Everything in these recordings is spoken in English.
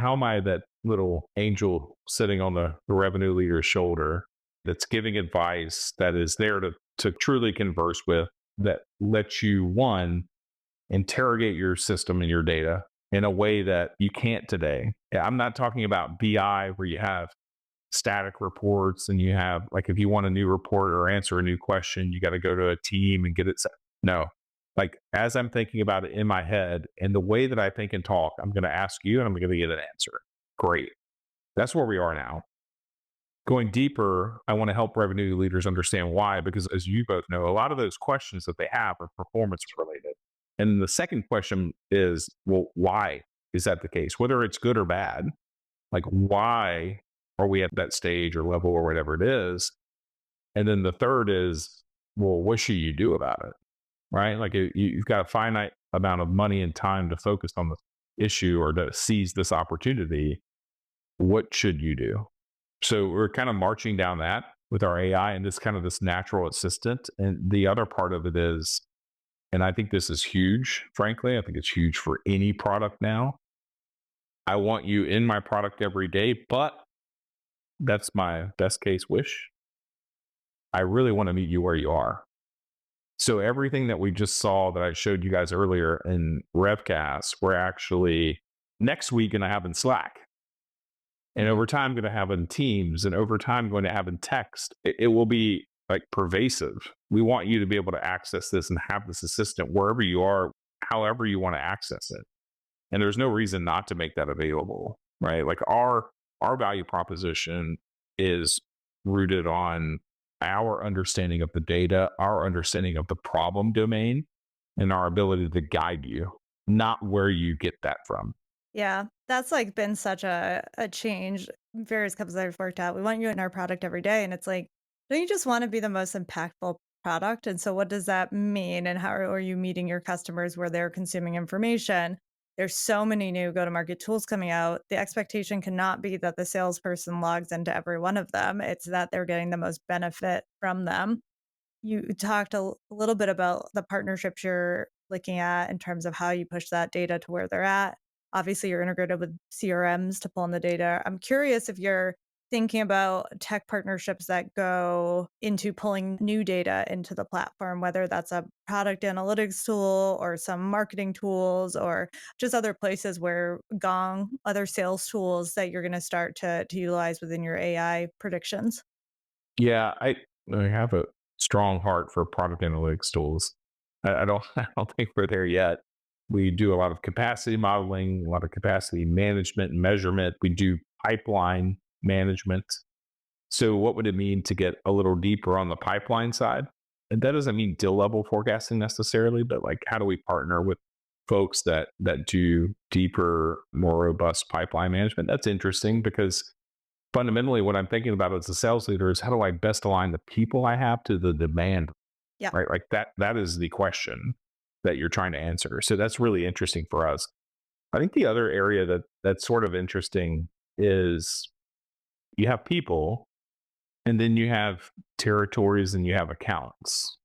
how am I that little angel sitting on the revenue leader's shoulder that's giving advice that is there to truly converse with, that lets you, one, interrogate your system and your data in a way that you can't today. Yeah, I'm not talking about BI where you have static reports and you have, like, if you want a new report or answer a new question, you got to go to a team and get it set. No, like, as I'm thinking about it in my head and the way that I think and talk, I'm going to ask you and I'm going to get an answer. Great. That's where we are now. Going deeper, I want to help revenue leaders understand why, because as you both know, a lot of those questions that they have are performance related. And the second question is, well, why is that the case? Whether it's good or bad, like, why are we at that stage or level or whatever it is? And then the third is, well, what should you do about it? Right? Like, you've got a finite amount of money and time to focus on the issue or to seize this opportunity. What should you do? So we're kind of marching down that with our AI and this natural assistant. And the other part of it is, and I think this is huge, frankly, I think it's huge for any product now. I want you in my product every day, but that's my best case wish. I really want to meet you where you are. So everything that we just saw that I showed you guys earlier in Revcast, we're actually next week going to have in Slack. And over time, going to have in Teams, and over time, going to have in text. It will be like pervasive. We want you to be able to access this and have this assistant wherever you are, however you want to access it. And there's no reason not to make that available, right? Like, our value proposition is rooted on our understanding of the data, our understanding of the problem domain, and our ability to guide you, not where you get that from. Yeah, that's, like, been such a change. Various companies I've worked at, we want you in our product every day, and it's like, don't you just wanna be the most impactful product? And so what does that mean, and how are you meeting your customers where they're consuming information? There's so many new go-to-market tools coming out. The expectation cannot be that the salesperson logs into every one of them. It's that they're getting the most benefit from them. You talked a little bit about the partnerships you're looking at in terms of how you push that data to where they're at. Obviously, you're integrated with CRMs to pull in the data. I'm curious if you're thinking about tech partnerships that go into pulling new data into the platform, whether that's a product analytics tool or some marketing tools or just other places where Gong, other sales tools that you're going to start to utilize within your AI predictions. Yeah, I have a strong heart for product analytics tools. I don't I don't think we're there yet. We do a lot of capacity modeling, a lot of capacity management and measurement. We do pipeline management. So what would it mean to get a little deeper on the pipeline side? And that doesn't mean deal level forecasting necessarily, but like, how do we partner with folks that do deeper, more robust pipeline management? That's interesting because fundamentally what I'm thinking about as a sales leader is, how do I best align the people I have to the demand, Yeah. right? Like, that is the question that you're trying to answer. So that's really interesting for us. I think the other area that's sort of interesting is, you have people and then you have territories and you have accounts.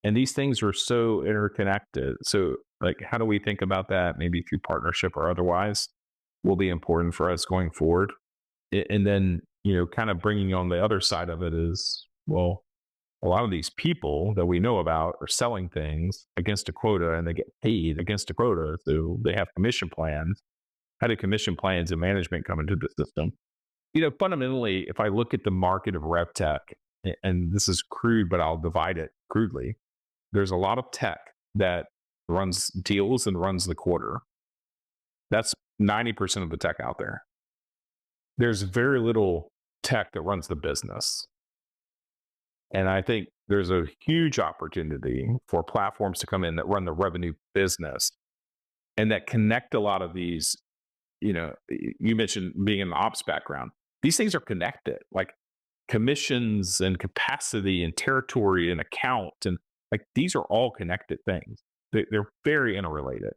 And these things are so interconnected. So, like, how do we think about that, maybe through partnership or otherwise, will be important for us going forward. And then, kind of bringing on the other side of it is, well, a lot of these people that we know about are selling things against a quota and they get paid against a quota. So they have commission plans. How do commission plans and management come into the system? Fundamentally, if I look at the market of rev tech, and this is crude, but I'll divide it crudely, there's a lot of tech that runs deals and runs the quarter. That's 90% of the tech out there. There's very little tech that runs the business. And I think there's a huge opportunity for platforms to come in that run the revenue business and that connect a lot of these. You mentioned being in the ops background. These things are connected, like commissions and capacity and territory and account. And like, these are all connected things. They're very interrelated.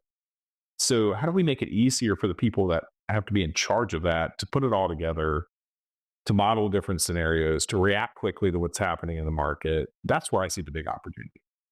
So how do we make it easier for the people that have to be in charge of that to put it all together, to model different scenarios, to react quickly to what's happening in the market? That's where I see the big opportunity.